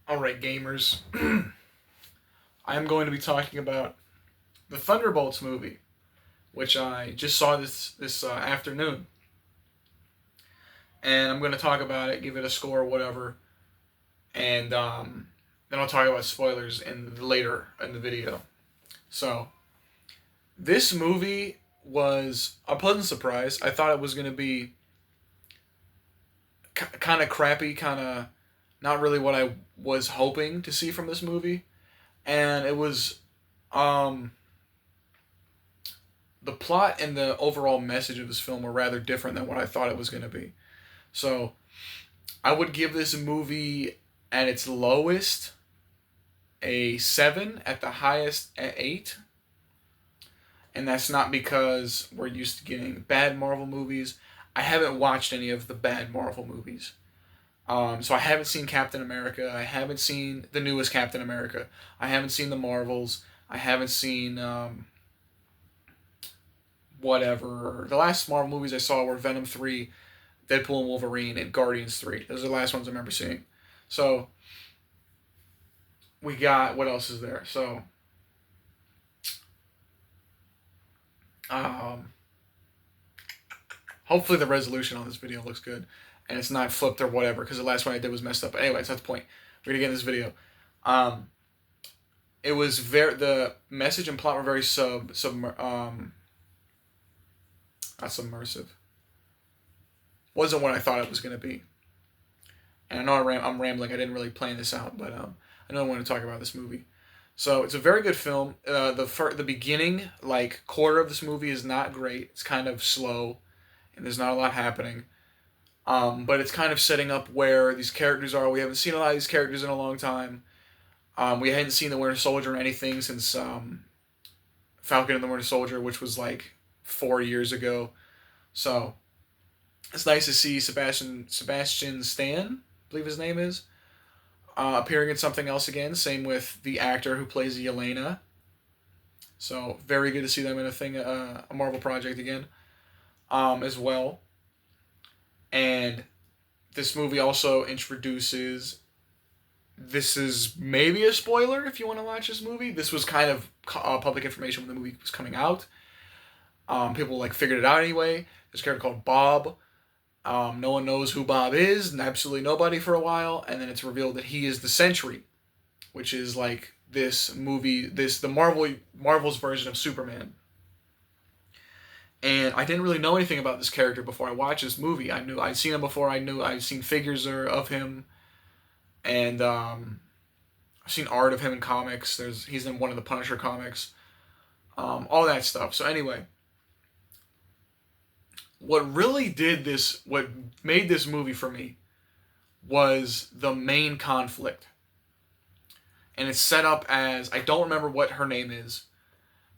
Alright, gamers. I am going to be talking about the Thunderbolts movie, which I just saw this afternoon, and I'm going to talk about it, give it a score, whatever, and then I'll talk about spoilers later in the video. So, this movie was a pleasant surprise. I thought it was going to be kind of crappy, kind of not really what I was hoping to see from this movie, and it was um, the plot and the overall message of this film were rather different than what I thought it was going to be. So I would give this movie at its lowest a 7, at the highest at 8. And that's not because we're used to getting bad Marvel movies. I haven't watched any of the bad Marvel movies. So I haven't seen Captain America. I haven't seen the newest Captain America. I haven't seen the Marvels. I haven't seen whatever. The last Marvel movies I saw were Venom 3, Deadpool and Wolverine, and Guardians 3. Those are the last ones I remember seeing. So we got, what else is there? So um, hopefully the resolution on this video looks good and it's not flipped or whatever, because the last one I did was messed up. But anyway, that's not the point. We're gonna get in this video. It was the message and plot were very not submersive. Wasn't what I thought it was gonna be. And I know I'm rambling. I didn't really plan this out, but I know I want to talk about this movie. So it's a very good film. The beginning, like, quarter of this movie is not great. It's kind of slow, and there's not a lot happening. But it's kind of setting up where these characters are. We haven't seen a lot of these characters in a long time. We hadn't seen the Winter Soldier or anything since Falcon and the Winter Soldier, which was like 4 years ago. So it's nice to see Sebastian Stan, I believe his name is, appearing in something else again. Same with the actor who plays Yelena. So very good to see them in a Marvel project again, as well. And this movie also introduces. This is maybe a spoiler if you want to watch this movie. This was kind of public information when the movie was coming out. People figured it out anyway. There's a character called Bob. No one knows who Bob is, and absolutely nobody for a while, and then it's revealed that he is the Sentry, which is like this movie, the Marvel's version of Superman. And I didn't really know anything about this character before I watched this movie. I knew I'd seen him before. I'd seen figures of him, and I've seen art of him in comics. He's in one of the Punisher comics, all that stuff. So anyway, what made this movie for me was the main conflict. And it's set up as, I don't remember what her name is,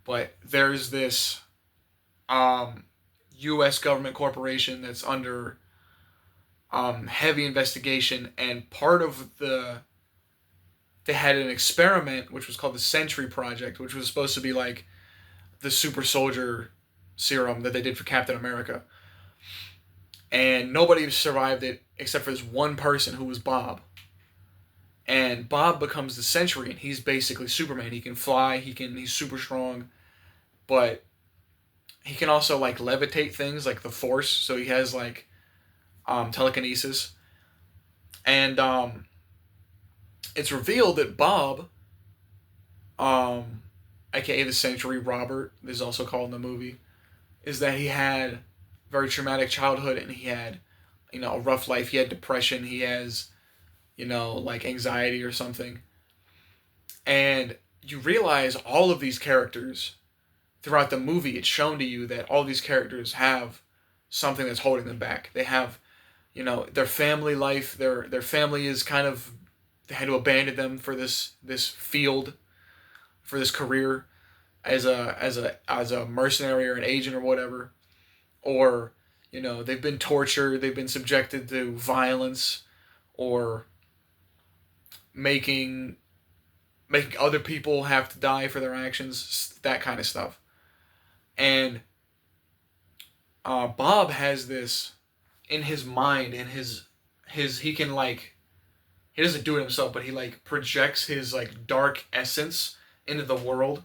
but there's this U.S. government corporation that's under heavy investigation, and part of they had an experiment which was called the Sentry Project, which was supposed to be like the super soldier serum that they did for Captain America. And nobody survived it except for this one person who was Bob. And Bob becomes the Sentry, and he's basically Superman. He can fly, he's super strong, but he can also levitate things like the Force, so he has telekinesis. And it's revealed that Bob, aka the Sentry Robert, is also called in the movie, is that he had a very traumatic childhood, and he had, a rough life. He had depression. He has, anxiety or something. And you realize all of these characters throughout the movie, it's shown to you that all these characters have something that's holding them back. They have, their family life. Their family is kind of, they had to abandon them for this field, for this career as a mercenary or an agent or whatever. Or, they've been tortured, they've been subjected to violence, or making other people have to die for their actions, that kind of stuff. And Bob has this in his mind, in his he he doesn't do it himself, but he like projects his like dark essence into the world,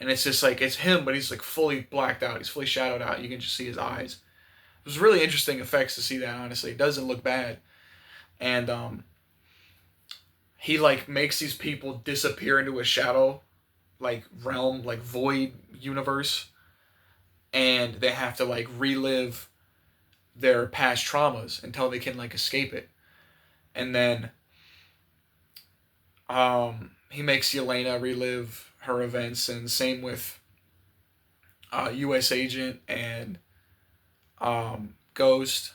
and it's just like it's him, but he's like fully blacked out. He's fully shadowed out. You can just see his eyes. It was really interesting effects to see that. Honestly, it doesn't look bad, and he like makes these people disappear into a shadow, like realm, like void universe, and they have to like relive their past traumas until they can like escape it, and then he makes Yelena relive her events, and same with U.S. Agent and Ghost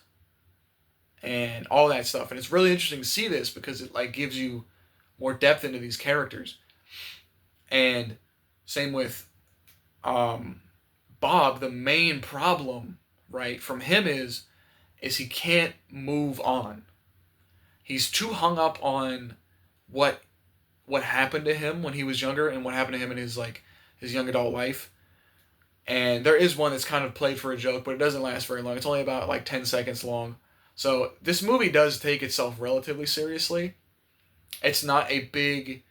and all that stuff. And it's really interesting to see this because it like gives you more depth into these characters. And same with Bob. The main problem, right, from him is he can't move on. He's too hung up on what happened to him when he was younger and what happened to him in his like his young adult life. And there is one that's kind of played for a joke, but it doesn't last very long. It's only about like 10 seconds long. So this movie does take itself relatively seriously. It's not a big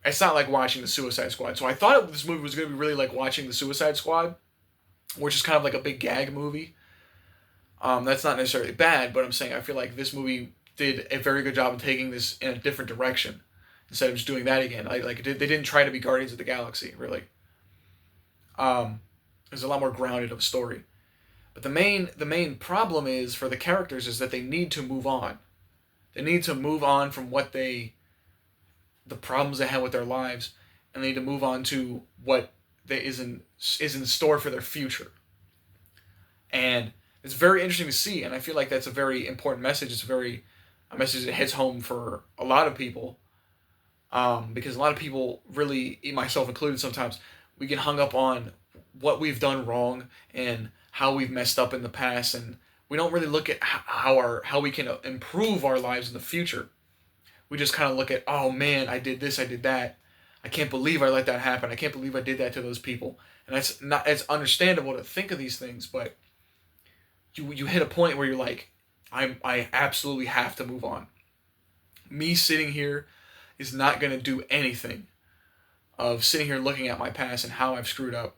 it's not like watching the Suicide Squad. So I thought this movie was going to be really like watching the Suicide Squad, which is kind of like a big gag movie. That's not necessarily bad, but I'm saying I feel like this movie did a very good job of taking this in a different direction instead of just doing that again. They didn't try to be Guardians of the Galaxy really. There's a lot more grounded of a story, but the main problem is for the characters is that they need to move on. They need to move on from the problems they had with their lives, and they need to move on to what is in store for their future. And it's very interesting to see, and I feel like that's a very important message. It's a message that hits home for a lot of people, because a lot of people, really, myself included, sometimes we get hung up on what we've done wrong and how we've messed up in the past, and we don't really look at how we can improve our lives in the future. We just kind of look at, oh man, I did this, I did that. I can't believe I let that happen. I can't believe I did that to those people. And it's understandable to think of these things, but you hit a point where you're like, I absolutely have to move on. Me sitting here is not going to do anything of sitting here looking at my past and how I've screwed up.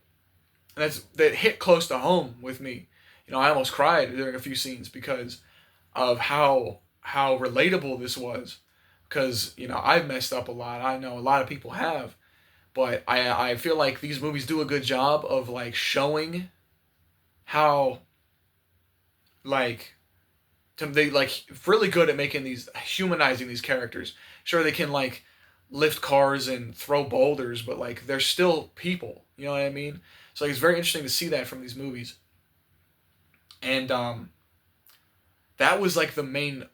And that hit close to home with me. I almost cried during a few scenes because of how relatable this was. Because, I've messed up a lot. I know a lot of people have. But I feel like these movies do a good job of, like, showing how, like, they, like, really good at humanizing these characters. Sure, they can, like, lift cars and throw boulders, but, like, they're still people. You know what I mean? So, like, it's very interesting to see that from these movies. And, that was, like, the main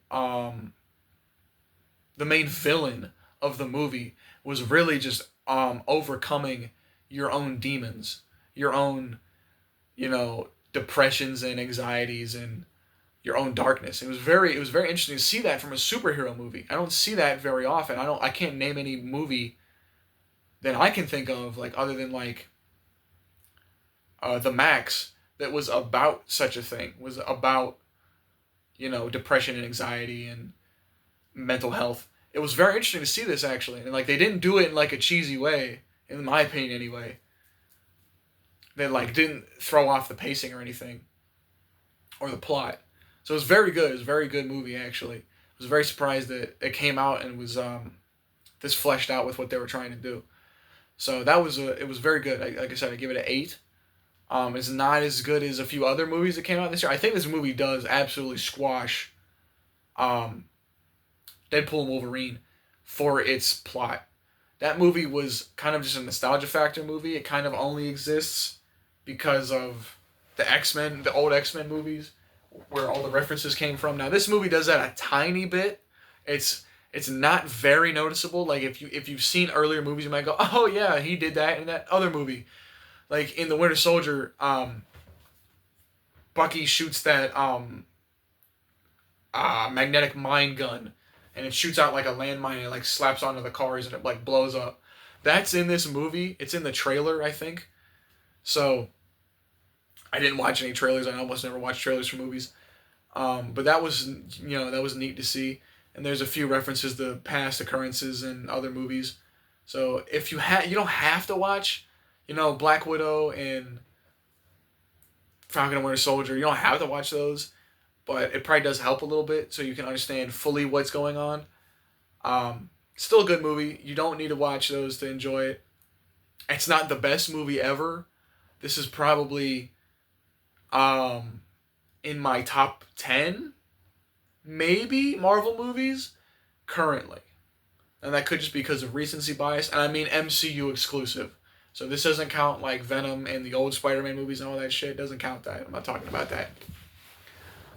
villain of the movie was really just overcoming your own demons, your own, depressions and anxieties and your own darkness. It was very interesting to see that from a superhero movie. I don't see that very often. I can't name any movie that I can think of, like, other than, like, The Max, that was about such a thing, was about, depression and anxiety and mental health. It was very interesting to see this, actually. And, like, they didn't do it in, like, a cheesy way, in my opinion anyway. They, like, didn't throw off the pacing or anything, or the plot. So it was very good. It was a very good movie, actually. I was very surprised that it came out and was this fleshed out with what they were trying to do. So it was very good. Like I said, I give it an 8. It's not as good as a few other movies that came out this year. I think this movie does absolutely squash Deadpool and Wolverine for its plot. That movie was kind of just a nostalgia factor movie. It kind of only exists because of the X-Men, the old X-Men movies, where all the references came from. Now this movie does that a tiny bit. It's not very noticeable. Like if you've seen earlier movies, you might go, oh yeah, he did that in that other movie. Like in the Winter Soldier, Bucky shoots that magnetic mine gun, and it shoots out like a landmine and it like slaps onto the cars and it like blows up. That's in this movie. It's in the trailer, I think. So I didn't watch any trailers. I almost never watch trailers for movies. But that was that was neat to see. And there's a few references to past occurrences in other movies. So if you don't have to watch, Black Widow and Falcon and Winter Soldier. You don't have to watch those, but it probably does help a little bit so you can understand fully what's going on. Still a good movie. You don't need to watch those to enjoy it. It's not the best movie ever. This is probably in my top 10, maybe, Marvel movies currently. And that could just be because of recency bias. And I mean MCU exclusive. So this doesn't count like Venom and the old Spider-Man movies and all that shit. It doesn't count that. I'm not talking about that.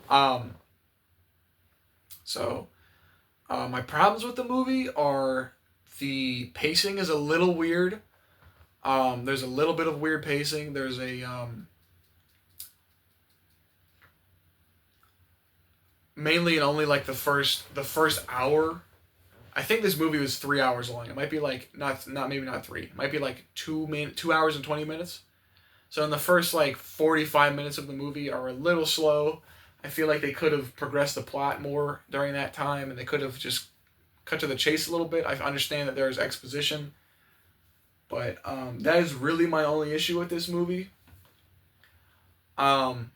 Um, so my problems with the movie are the pacing is a little weird. There's a little bit of weird pacing. There's mainly and only like the first hour. I think this movie was 3 hours long. It might be like not maybe not three. It might be like 2 hours and 20 minutes. So in the first like 45 minutes of the movie are a little slow. I feel like they could have progressed the plot more during that time, and they could have just cut to the chase a little bit. I understand that there's exposition, but that is really my only issue with this movie. Um,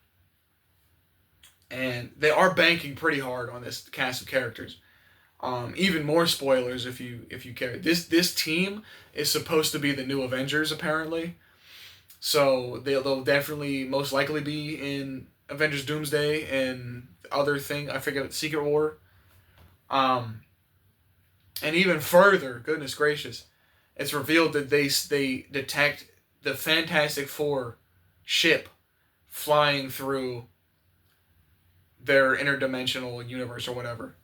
and they are banking pretty hard on this cast of characters. Even more spoilers if you care. This team is supposed to be the new Avengers apparently, so they'll definitely most likely be in Avengers Doomsday and other thing I forget Secret War. Um, and even further, goodness gracious, it's revealed that they detect the Fantastic Four ship flying through their interdimensional universe or whatever.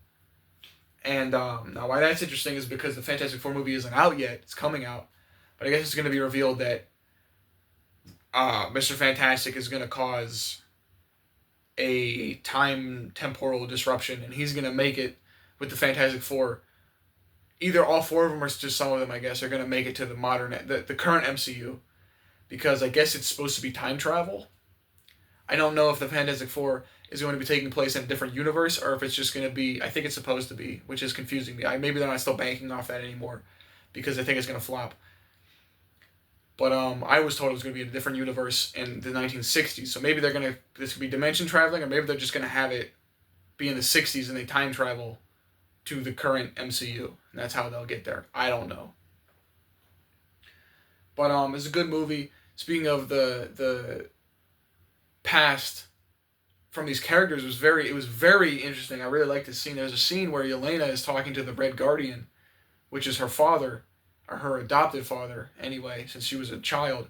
And now, why that's interesting is because the Fantastic Four movie isn't out yet. It's coming out. But I guess it's going to be revealed that Mr. Fantastic is going to cause a time temporal disruption, and he's going to make it with the Fantastic Four. Either all four of them or just some of them, I guess, are going to make it to the current MCU. Because I guess it's supposed to be time travel. I don't know if the Fantastic Four is going to be taking place in a different universe or if it's just going to be, I think it's supposed to be, which is confusing me. Maybe they're not still banking off that anymore because I think it's going to flop. But I was told it was going to be in a different universe in the 1960s. So maybe this could be dimension traveling, or maybe they're just going to have it be in the 60s and they time travel to the current MCU. And that's how they'll get there. I don't know. But it's a good movie. Speaking of the past from these characters, it was very interesting. I really liked this scene. There's a scene where Yelena is talking to the Red Guardian, which is her father, or her adopted father anyway, since she was a child,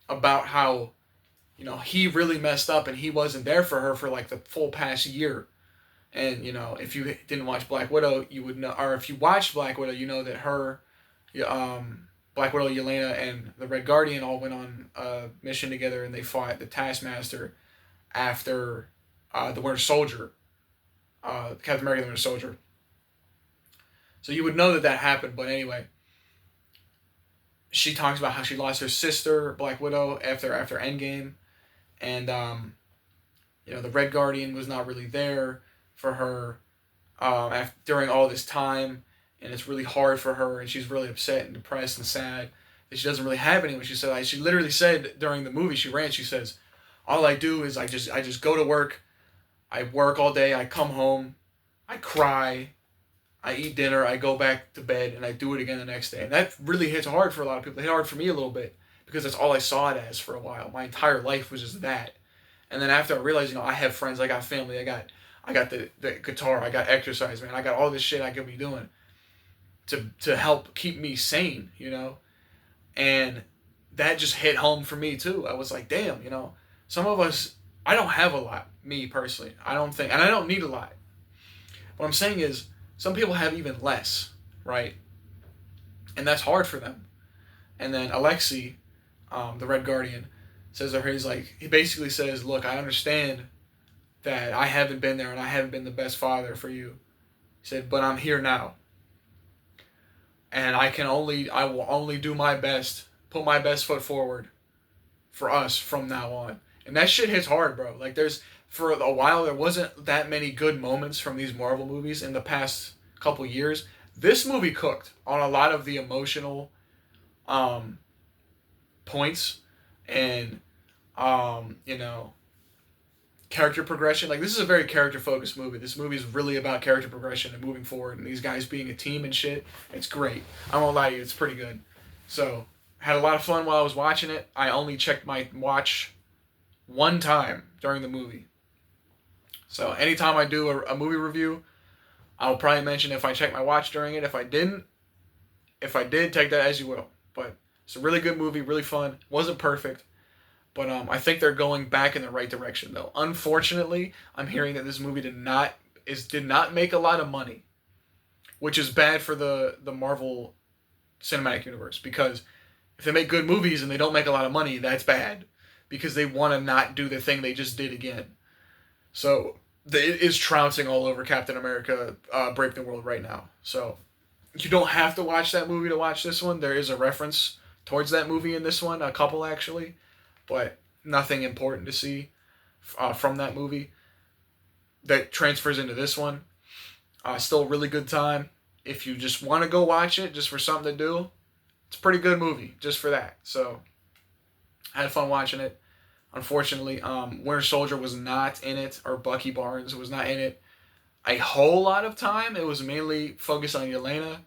about how, he really messed up and he wasn't there for her for like the full past year. And, if you didn't watch Black Widow, you would know, or if you watched Black Widow, you know that Black Widow, Yelena, and the Red Guardian all went on a mission together, and they fought the Taskmaster after the Winter Soldier, Captain America, the Winter Soldier. So you would know that happened, but anyway, she talks about how she lost her sister, Black Widow, after Endgame, and the Red Guardian was not really there for her during all this time, and it's really hard for her, and she's really upset and depressed and sad that she doesn't really have anyone. She literally said during the movie she says, all I do is I just go to work, I work all day, I come home, I cry, I eat dinner, I go back to bed, and I do it again the next day. And that really hits hard for a lot of people. It hit hard for me a little bit because that's all I saw it as for a while. My entire life was just that. And then after I realized, I have friends, I got family, I got the guitar, I got exercise, man, I got all this shit I could be doing to help keep me sane, And that just hit home for me too. I was like, damn, some of us, I don't have a lot, me personally. I don't think, and I don't need a lot. What I'm saying is, some people have even less, right? And that's hard for them. And then Alexei, the Red Guardian, says to her, he basically says, look, I understand that I haven't been there and I haven't been the best father for you. He said, but I'm here now. And I will only do my best, put my best foot forward for us from now on. And that shit hits hard, bro. Like, there's for a while there wasn't that many good moments from these Marvel movies in the past couple years. This movie cooked on a lot of the emotional um, points and you know, character progression. Like, this is a very character focused movie. This movie is really about character progression and moving forward and these guys being a team and shit. It's great. I won't lie to you, it's pretty good. So, had a lot of fun while I was watching it. I only checked my watch one time during the movie. So anytime I do a movie review, I'll probably mention if I checked my watch during it. If I didn't, if I did, take that as you will. But it's a really good movie, really fun. Wasn't perfect, but I think they're going back in the right direction though. Unfortunately, I'm hearing that this movie did not make a lot of money, which is bad for the Marvel Cinematic Universe, because if they make good movies and they don't make a lot of money, that's bad, because they want to not do the thing they just did again. So it is trouncing all over Captain America Break the World right now. So you don't have to watch that movie to watch this one. There is a reference towards that movie in this one, a couple actually, but nothing important to see from that movie that transfers into this one. Still a really good time. If you just want to go watch it just for something to do, it's a pretty good movie just for that. So I had fun watching it. Unfortunately, Winter Soldier was not in it, or Bucky Barnes was not in it a whole lot of time. It was mainly focused on Yelena,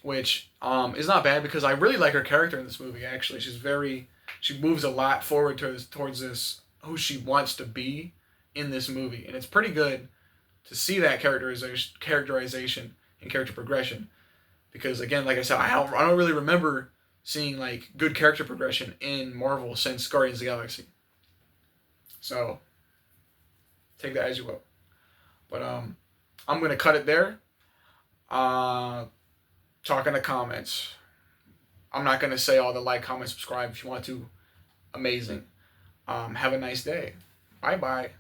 which is not bad because I really like her character in this movie. Actually, she moves a lot forward towards this who she wants to be in this movie, and it's pretty good to see that characterization and character progression. Because again, like I said, I don't really remember seeing like good character progression in Marvel since Guardians of the Galaxy. So take that as you will. But I'm gonna cut it there. Talk in the comments. I'm not gonna say all the like, comment, subscribe. If you want to, amazing. Have a nice day. Bye bye.